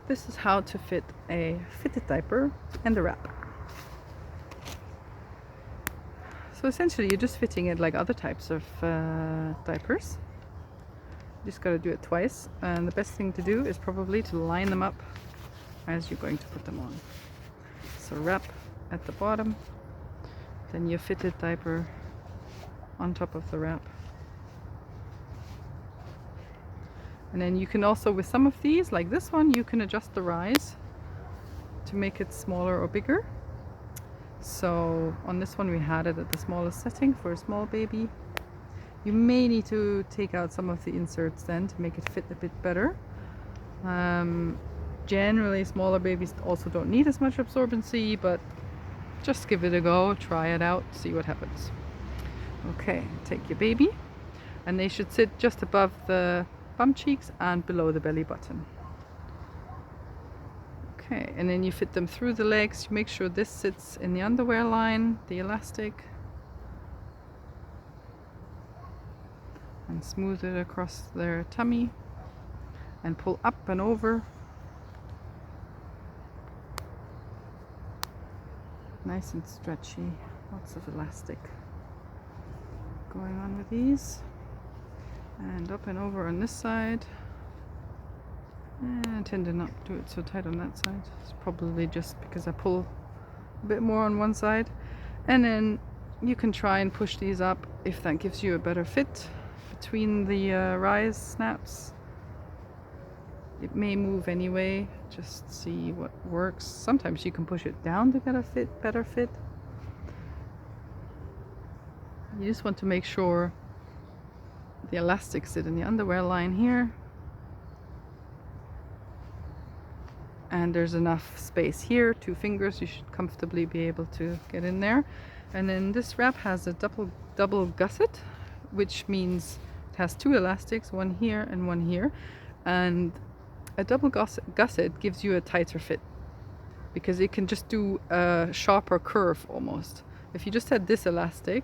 this is how to fit a fitted diaper and a wrap. So essentially you're just fitting it like other types of diapers. You just got to do it twice, and the best thing to do is probably to line them up as you're going to put them on. So wrap at the bottom, then your fitted diaper on top of the wrap. And then you can also, with some of these, like this one, you can adjust the rise to make it smaller or bigger. So on this one we had it at the smallest setting for a small baby. You may need to take out some of the inserts then to make it fit a bit better. Generally smaller babies also don't need as much absorbency, but just give it a go, try it out, see what happens. Okay, take your baby, and they should sit just above the bum cheeks and below the belly button. Okay, and then you fit them through the legs. You make sure this sits in the underwear line, the elastic, and smooth it across their tummy and pull up and over. Nice and stretchy, lots of elastic going on with these. And up and over on this side. And I tend to not do it so tight on that side. It's probably just because I pull a bit more on one side. And then you can try and push these up if that gives you a better fit between the rise snaps. It may move anyway, just see what works. Sometimes you can push it down to get a better fit. You just want to make sure the elastics sit in the underwear line here, and there's enough space here, 2 fingers, you should comfortably be able to get in there. And then this wrap has a double gusset, which means it has 2 elastics, one here and one here, and a double gusset gives you a tighter fit because it can just do a sharper curve almost. If you just had this elastic,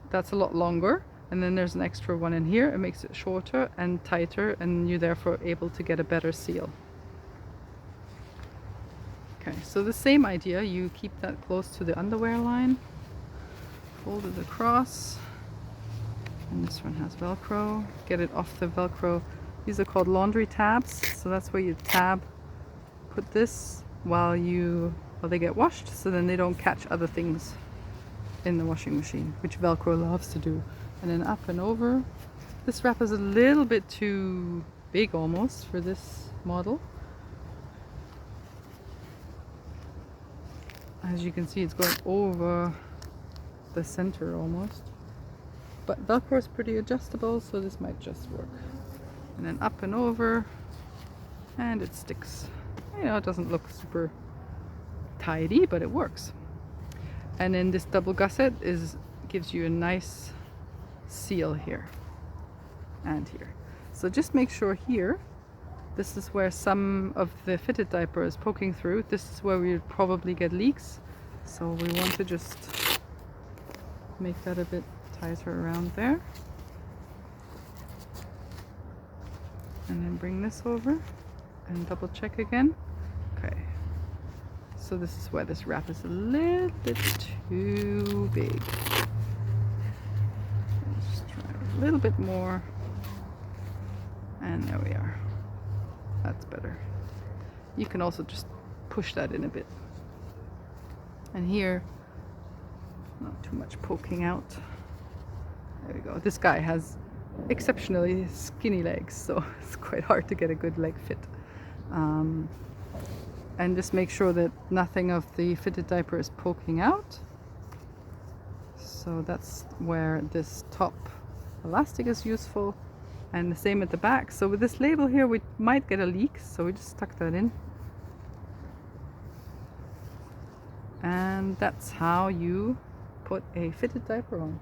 that's a lot longer, and then there's an extra one in here. It makes it shorter and tighter, and you're therefore able to get a better seal. Okay, so the same idea, you keep that close to the underwear line, fold it across, and this one has Velcro. Get it off the Velcro. These are called laundry tabs, so that's where you put this while they get washed, so then they don't catch other things in the washing machine, which Velcro loves to do. And then up and over. This wrap is a little bit too big almost for this model. As you can see, it's going over the center almost. But Velcro is pretty adjustable, so this might just work. And then up and over, and it sticks. You know, it doesn't look super tidy, but it works. And then this double gusset gives you a nice seal here and here. So just make sure here, this is where some of the fitted diaper is poking through. This is where we would probably get leaks. So we want to just make that a bit tighter around there. And then bring this over and double check again. Okay. So this is where this wrap is a little bit too big. Let's try a little bit more. And there we are. That's better. You can also just push that in a bit. And here, not too much poking out. There we go. This guy has exceptionally skinny legs, so it's quite hard to get a good leg fit. And just make sure that nothing of the fitted diaper is poking out. So that's where this top elastic is useful, and the same at the back. So with this label here, we might get a leak, so we just tuck that in. And that's how you put a fitted diaper on.